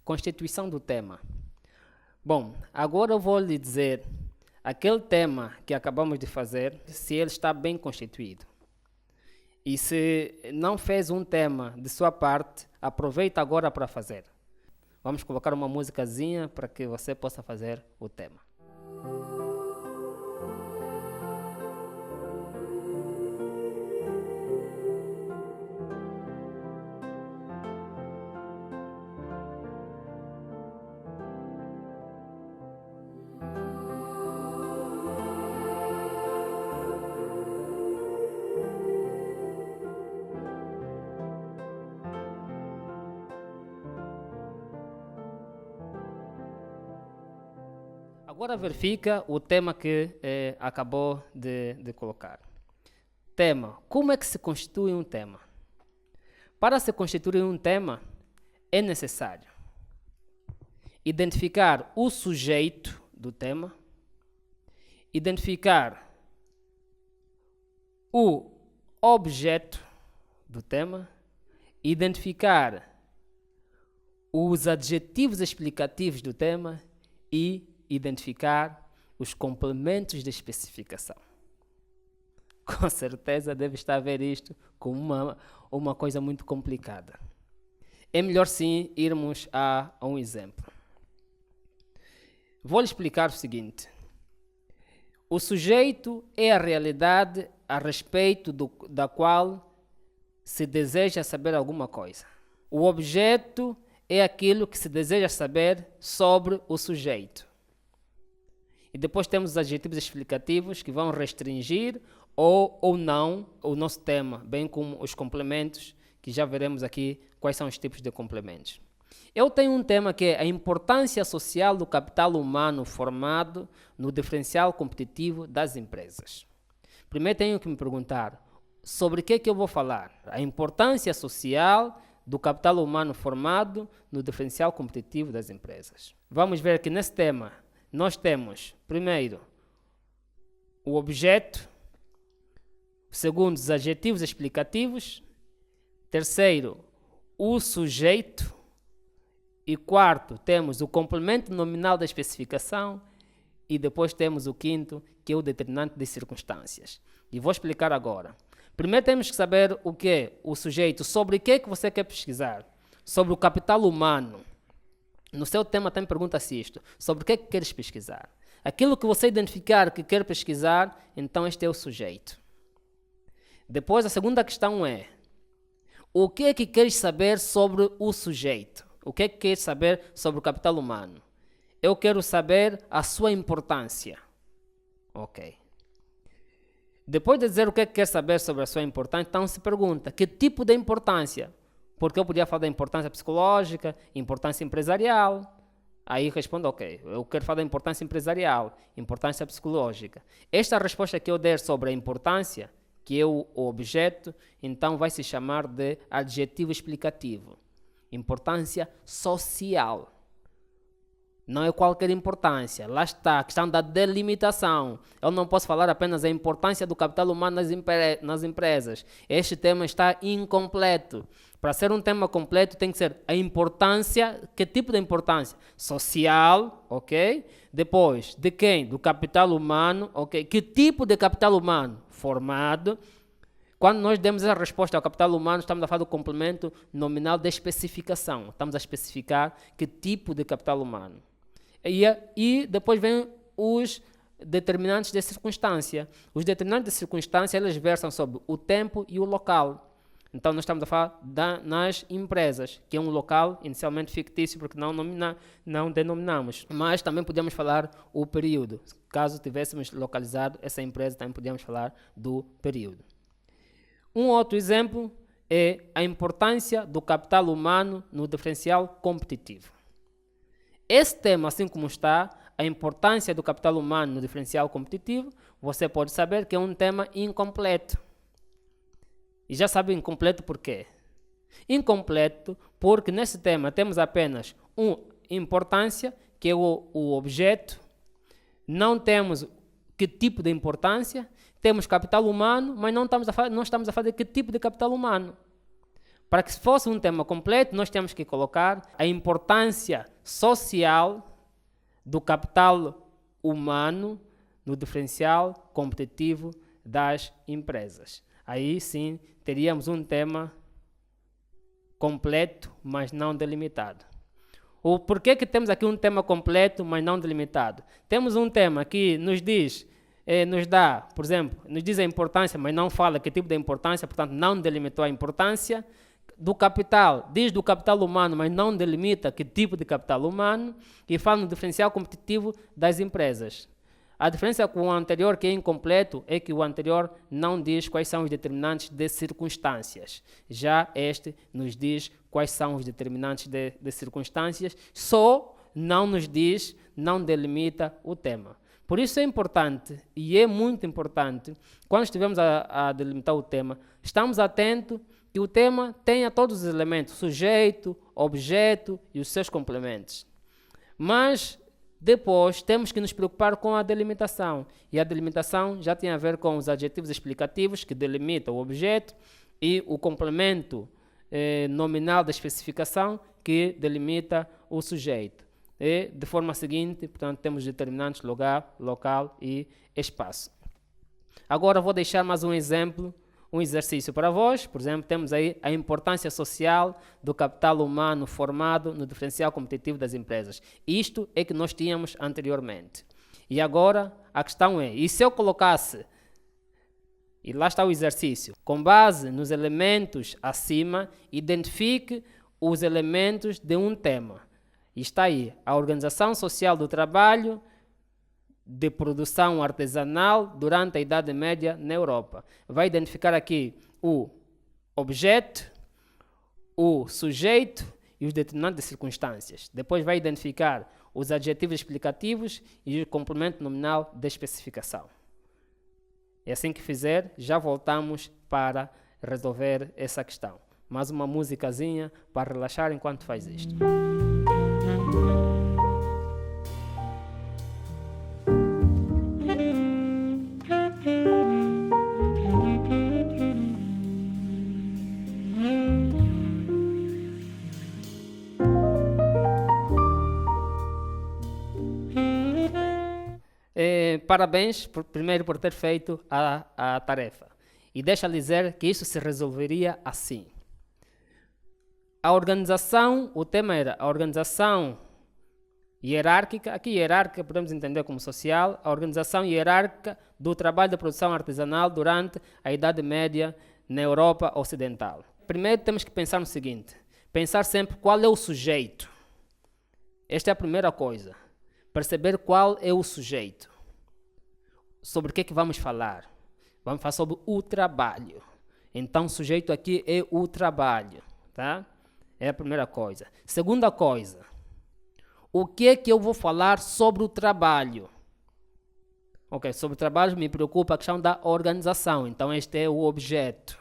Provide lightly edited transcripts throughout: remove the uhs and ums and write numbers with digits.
Constituição do tema. Bom, agora eu vou lhe dizer aquele tema que acabamos de fazer, se ele está bem constituído. E se não fez um tema de sua parte, aproveita agora para fazer. Vamos colocar uma musicazinha para que você possa fazer o tema. Agora verifica o tema que acabou de colocar. Tema. Como é que se constitui um tema? Para se constituir um tema, é necessário identificar o sujeito do tema, identificar o objeto do tema, identificar os adjetivos explicativos do tema e identificar os complementos de especificação. Com certeza deve estar a ver isto como uma coisa muito complicada. É melhor sim irmos a um exemplo. Vou lhe explicar o seguinte. O sujeito é a realidade a respeito da qual se deseja saber alguma coisa. O objeto é aquilo que se deseja saber sobre o sujeito. E depois temos os adjetivos explicativos que vão restringir ou não o nosso tema, bem como os complementos, que já veremos aqui quais são os tipos de complementos. Eu tenho um tema que é a importância social do capital humano formado no diferencial competitivo das empresas. Primeiro tenho que me perguntar sobre o que eu vou falar. A importância social do capital humano formado no diferencial competitivo das empresas. Vamos ver que nesse tema nós temos, primeiro, o objeto, segundo, os adjetivos explicativos, terceiro, o sujeito, e quarto, temos o complemento nominal da especificação, e depois temos o quinto, que é o determinante de circunstâncias. E vou explicar agora. Primeiro temos que saber o que é o sujeito, sobre o que é que você quer pesquisar, sobre o capital humano. No seu tema também pergunta-se isto, sobre o que é que queres pesquisar. Aquilo que você identificar que quer pesquisar, então este é o sujeito. Depois a segunda questão é, o que é que queres saber sobre o sujeito? O que é que queres saber sobre o capital humano? Eu quero saber a sua importância. Ok. Depois de dizer o que é que quer saber sobre a sua importância, então se pergunta, que tipo de importância? Porque eu podia falar da importância psicológica, importância empresarial. Aí respondo, ok, eu quero falar da importância empresarial, importância psicológica. Esta resposta que eu der sobre a importância, que é o objeto, então vai se chamar de adjetivo explicativo. Importância social. Não é qualquer importância. Lá está a questão da delimitação. Eu não posso falar apenas a importância do capital humano nas empresas. Este tema está incompleto. Para ser um tema completo tem que ser a importância, que tipo de importância? Social, ok? Depois, de quem? Do capital humano, ok? Que tipo de capital humano? Formado. Quando nós demos a resposta ao capital humano, estamos a falar do complemento nominal de especificação. Estamos a especificar que tipo de capital humano. E depois vem os determinantes de circunstância. Os determinantes de circunstância, eles versam sobre o tempo e o local. Então, nós estamos a falar nas empresas, que é um local inicialmente fictício, porque não denominamos. Mas também podemos falar o período. Caso tivéssemos localizado essa empresa, também podíamos falar do período. Um outro exemplo é a importância do capital humano no diferencial competitivo. Esse tema, assim como está, a importância do capital humano no diferencial competitivo, você pode saber que é um tema incompleto. E já sabe incompleto por quê? Incompleto porque nesse tema temos apenas uma importância, que é o objeto, não temos que tipo de importância, temos capital humano, mas não estamos a falar de que tipo de capital humano. Para que fosse um tema completo, nós temos que colocar a importância social do capital humano no diferencial competitivo das empresas. Aí sim teríamos um tema completo, mas não delimitado. O porquê que temos aqui um tema completo, mas não delimitado? Temos um tema que nos diz, nos dá, por exemplo, nos diz a importância, mas não fala que tipo de importância, portanto não delimitou a importância. Do capital, diz do capital humano, mas não delimita que tipo de capital humano, e fala no diferencial competitivo das empresas. A diferença com o anterior, que é incompleto, é que o anterior não diz quais são os determinantes de circunstâncias. Já este nos diz quais são os determinantes de circunstâncias, só não nos diz, não delimita o tema. Por isso é importante, e é muito importante, quando estivermos a delimitar o tema, estamos atentos que o tema tenha todos os elementos, sujeito, objeto e os seus complementos. Mas depois temos que nos preocupar com a delimitação. E a delimitação já tem a ver com os adjetivos explicativos que delimitam o objeto e o complemento nominal da especificação que delimita o sujeito. E, de forma seguinte, portanto, temos determinantes lugar, local e espaço. Agora vou deixar mais um exemplo, um exercício para vós. Por exemplo, temos aí a importância social do capital humano formado no diferencial competitivo das empresas. Isto é que nós tínhamos anteriormente. E agora a questão é, e se eu colocasse, e lá está o exercício, com base nos elementos acima, identifique os elementos de um tema. E está aí, a organização social do trabalho de produção artesanal durante a Idade Média na Europa. Vai identificar aqui o objeto, o sujeito e os determinantes de circunstâncias. Depois vai identificar os adjetivos explicativos e o complemento nominal da especificação. E assim que fizer, já voltamos para resolver essa questão. Mais uma musicazinha para relaxar enquanto faz isto. Parabéns, primeiro, por ter feito a tarefa. E deixa-lhe dizer que isso se resolveria assim. A organização, o tema era a organização hierárquica, aqui hierárquica podemos entender como social, a organização hierárquica do trabalho de produção artesanal durante a Idade Média na Europa Ocidental. Primeiro temos que pensar no seguinte, pensar sempre qual é o sujeito. Esta é a primeira coisa, perceber qual é o sujeito. Sobre o que é que vamos falar? Vamos falar sobre o trabalho. Então, o sujeito aqui é o trabalho, tá? É a primeira coisa. Segunda coisa, o que é que eu vou falar sobre o trabalho? Ok, sobre o trabalho me preocupa a questão da organização, então este é o objeto.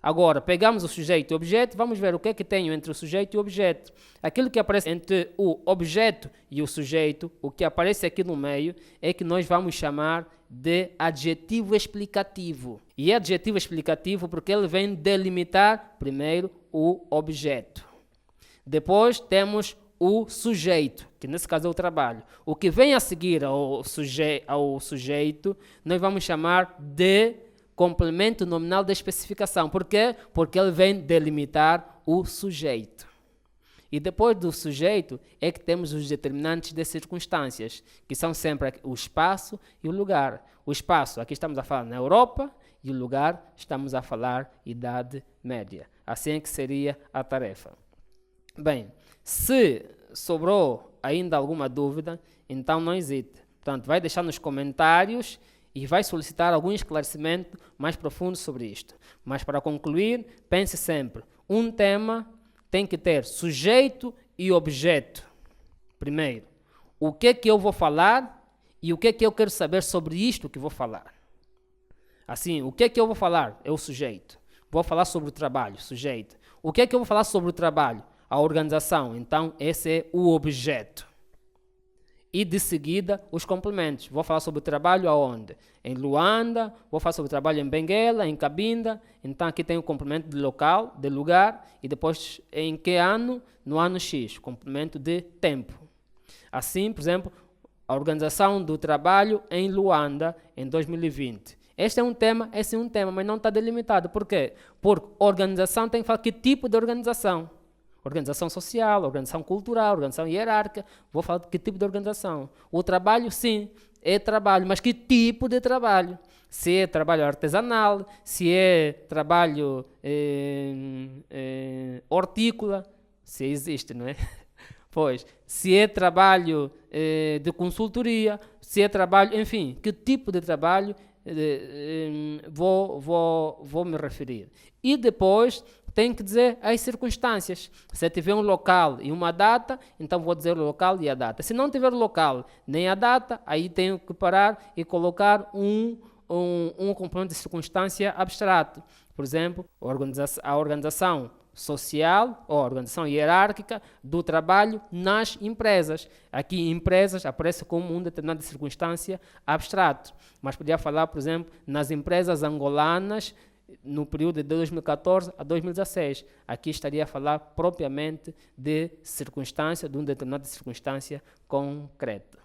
Agora, pegamos o sujeito e o objeto, vamos ver o que é que tem entre o sujeito e o objeto. Aquilo que aparece entre o objeto e o sujeito, o que aparece aqui no meio, é que nós vamos chamar de adjetivo explicativo. E é adjetivo explicativo porque ele vem delimitar, primeiro, o objeto. Depois temos o sujeito, que nesse caso é o trabalho. O que vem a seguir ao sujeito, nós vamos chamar de complemento nominal da especificação. Por quê? Porque ele vem delimitar o sujeito. E depois do sujeito é que temos os determinantes de circunstâncias, que são sempre o espaço e o lugar. O espaço, aqui estamos a falar na Europa, e o lugar, estamos a falar Idade Média. Assim é que seria a tarefa. Bem, se sobrou ainda alguma dúvida, então não hesite. Portanto, vai deixar nos comentários e vai solicitar algum esclarecimento mais profundo sobre isto. Mas para concluir, pense sempre, um tema tem que ter sujeito e objeto. Primeiro, o que é que eu vou falar e o que é que eu quero saber sobre isto que vou falar. Assim, o que é que eu vou falar? É o sujeito. Vou falar sobre o trabalho, sujeito. O que é que eu vou falar sobre o trabalho? A organização. Então, esse é o objeto. E de seguida os complementos. Vou falar sobre o trabalho aonde? Em Luanda, vou falar sobre o trabalho em Benguela, em Cabinda. Então aqui tem o complemento de local, de lugar, e depois em que ano? No ano X, complemento de tempo. Assim, por exemplo, a organização do trabalho em Luanda em 2020. Este é um tema, esse é um tema, mas não está delimitado. Por quê? Porque organização tem que falar que tipo de organização. Organização social, organização cultural, organização hierárquica. Vou falar de que tipo de organização. O trabalho, sim, é trabalho, mas que tipo de trabalho? Se é trabalho artesanal, se é trabalho hortícola, se existe, não é? Pois, se é trabalho de consultoria, se é trabalho, enfim, que tipo de trabalho vou me referir. E depois tem que dizer as circunstâncias. Se tiver um local e uma data, então vou dizer o local e a data. Se não tiver o local nem a data, aí tenho que parar e colocar um complemento de circunstância abstrato. Por exemplo, a organização social ou organização hierárquica do trabalho nas empresas. Aqui, empresas aparece como uma determinada circunstância abstrato. Mas podia falar, por exemplo, nas empresas angolanas no período de 2014 a 2016. Aqui estaria a falar propriamente de circunstância, de uma determinada circunstância concreta.